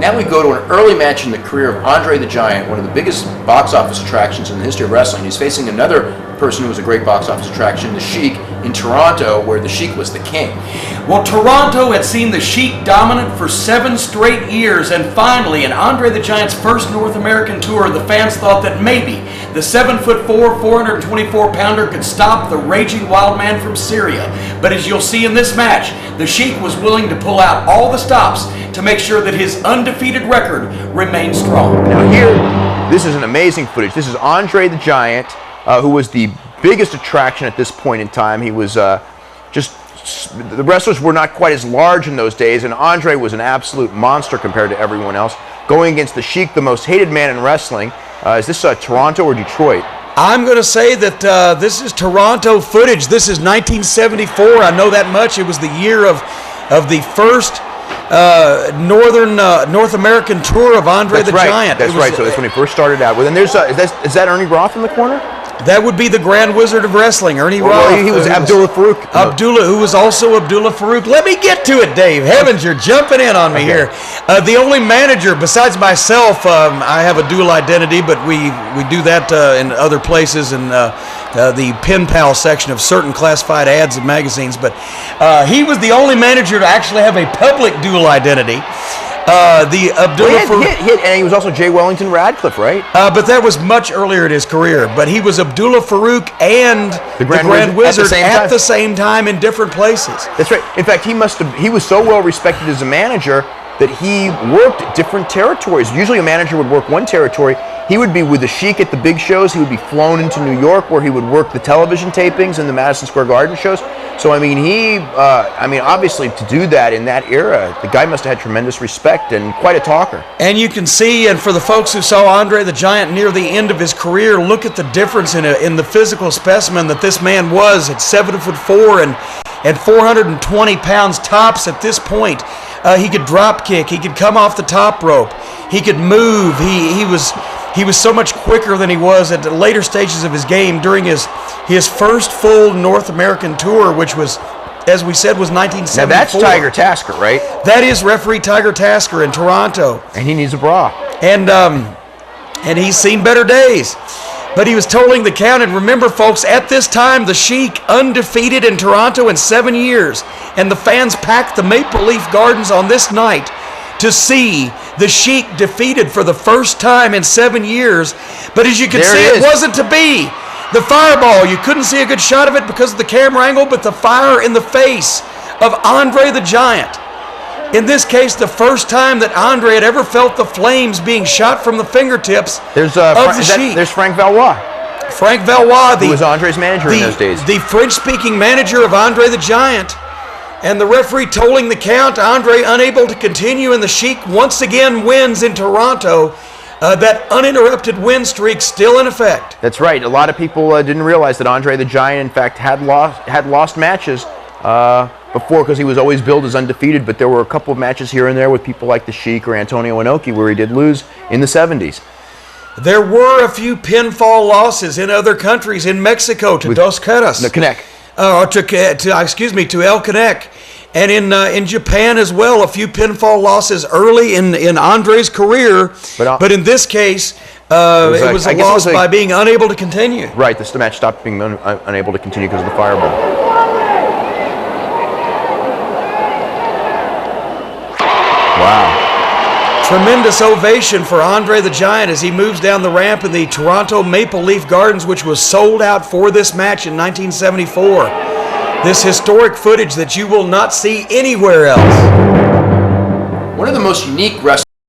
And we go to an early match in the career of Andre the Giant, one of the biggest box office attractions in the history of wrestling. He's facing another person who was a great box office attraction, the Sheik, in Toronto, where the Sheik was the king. Well, Toronto had seen the Sheik dominant for 7 straight years, and finally, in Andre the Giant's first North American tour, the fans thought that maybe the 7'4", 424-pounder could stop the raging wild man from Syria. But as you'll see in this match, the Sheik was willing to pull out all the stops to make sure that his undefeated record remained strong. Now here, this is an amazing footage. This is Andre the Giant, who was the biggest attraction at this point in time. He was the wrestlers were not quite as large in those days, and Andre was an absolute monster compared to everyone else. Going against the Sheik, the most hated man in wrestling. Is this Toronto or Detroit? I'm going to say that this is Toronto footage. This is 1974. I know that much. It was the year of the first North American tour of Andre the Giant. That's right. So that's when he first started out. Well, then there's is that Ernie Roth in the corner? That would be the Grand Wizard of Wrestling, Ernie Roth. Well, he was Abdullah Farouk. Who was also Abdullah Farouk. Let me get to it, Dave. Heavens, you're jumping in on me here. The only manager, besides myself, I have a dual identity, but we do that in other places in the Pen Pal section of certain classified ads and magazines. But he was the only manager to actually have a public dual identity. The Abdullah Farouk, and he was also J. Wellington Radcliffe, right? But that was much earlier in his career. But he was Abdullah Farouk and the Grand Wizard at the same time in different places. That's right. In fact, he was so well respected as a manager that he worked different territories. Usually a manager would work one territory. He would be with the Sheik at the big shows. He would be flown into New York where he would work the television tapings and the Madison Square Garden shows. So, I mean, obviously to do that in that era, the guy must have had tremendous respect and quite a talker. And you can see, and for the folks who saw Andre the Giant near the end of his career, look at the difference in the physical specimen that this man was at 7'4" and 420 pounds tops at this point. He could drop kick. He could come off the top rope. He could move. He was so much quicker than he was at the later stages of his game during his first full North American tour, which was, as we said, was 1974. Now that's Tiger Tasker, right? That is referee Tiger Tasker in Toronto. And he needs a bra. And he's seen better days. But he was totaling the count, and remember, folks, at this time, the Sheik undefeated in Toronto in 7 years, and the fans packed the Maple Leaf Gardens on this night to see the Sheik defeated for the first time in 7 years. But as you can see, it wasn't to be. The fireball, you couldn't see a good shot of it because of the camera angle, but the fire in the face of Andre the Giant. In this case, the first time that Andre had ever felt the flames being shot from the fingertips of the Sheik. There's Frank Valois. Frank Valois, who was Andre's manager in those days. The French-speaking manager of Andre the Giant. And the referee tolling the count, Andre unable to continue, and the Sheik once again wins in Toronto. That uninterrupted win streak still in effect. That's right. A lot of people didn't realize that Andre the Giant, in fact, had lost matches before, because he was always billed as undefeated, but there were a couple of matches here and there with people like the Sheik or Antonio Inoki where he did lose in the 70s. There were a few pinfall losses in other countries, in Mexico to Dos Caras. No, Canek. To El Canek. And in Japan as well, a few pinfall losses early in Andre's career. But in this case, it was a loss by being unable to continue. Right, the match stopped being unable to continue because of the fireball. Wow. Tremendous ovation for Andre the Giant as he moves down the ramp in the Toronto Maple Leaf Gardens, which was sold out for this match in 1974. This historic footage that you will not see anywhere else. One of the most unique wrestling